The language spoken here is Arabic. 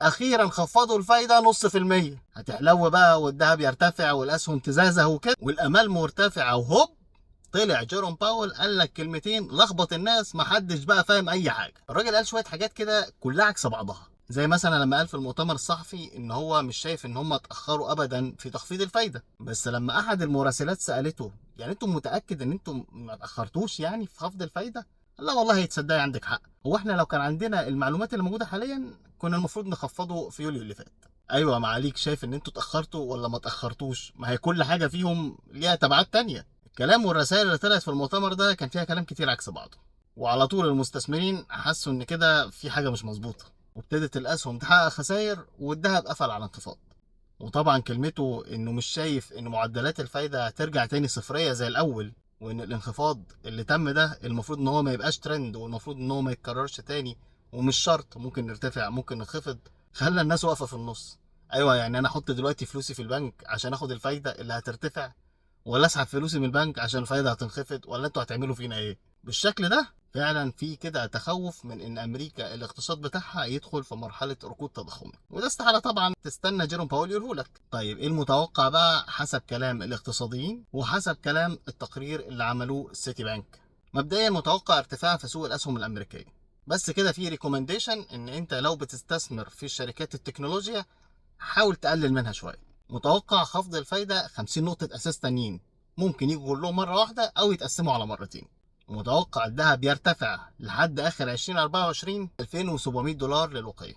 اخيرا خفضوا الفايده نص في المية، هتحلو بقى والذهب يرتفع والاسهم تزازه وكده والامال مرتفعه، وهوب طلع جيروم باول قال لك كلمتين لخبط الناس، محدش بقى فاهم اي حاجه. الراجل قال شويه حاجات كده كلها عكس بعضها، زي مثلا لما قال في المؤتمر الصحفي ان هو مش شايف ان هم اتاخروا ابدا في تخفيض الفايده. بس لما احد المراسلات سالته يعني انتم متاكد ان انتم ما اتاخرتوش يعني في خفض الفايده؟ لا والله تصدقي عندك حق، هو احنا لو كان عندنا المعلومات اللي موجوده حاليا كنا المفروض نخفضه في يوليو اللي فات. ايوه معاليك شايف ان انتوا اتاخرتوا ولا ما اتاخرتوش؟ ما هي كل حاجه فيهم ليها تبعات تانية. الكلام والرسائل اللي طلعت في المؤتمر ده كان فيها كلام كتير عكس بعضه، وعلى طول المستثمرين حسوا ان كده في حاجه مش مظبوطه، وابتدت الاسهم تحقق خسائر والذهب قفل على انخفاض. وطبعا كلمته انه مش شايف ان معدلات الفايده هترجع تاني صفريه زي الاول، وان الانخفاض اللي تم ده المفروض ان هو ما يبقاش ترند، والمفروض ان هو ما يتكررش تاني، ومش شرط ممكن نرتفع ممكن نخفض، خلى الناس واقفه في النص. ايوه يعني انا احط دلوقتي فلوسي في البنك عشان اخد الفايده اللي هترتفع، ولا اسحب فلوسي من البنك عشان الفايده هتنخفض، ولا انتوا هتعملوا فينا ايه؟ بالشكل ده فعلا في كده تخوف من ان امريكا الاقتصاد بتاعها يدخل في مرحله ركود تضخمي، وده استحاله طبعا تستنى جيروم باول يقوله لك. طيب ايه المتوقع بقى حسب كلام الاقتصاديين وحسب كلام التقرير اللي عملوه السيتي بانك؟ مبدئيا متوقع ارتفاع في سوق الاسهم الامريكيه، بس كده في ريكومنديشن ان انت لو بتستثمر في شركات التكنولوجيا حاول تقلل منها شويه. متوقع خفض الفايده 50 نقطه اساس تانيين، ممكن يجوا كلهم مره واحده او يتقسموا على مرتين. متوقع الذهب يرتفع لحد اخر 2024 2700 دولار للوقيه.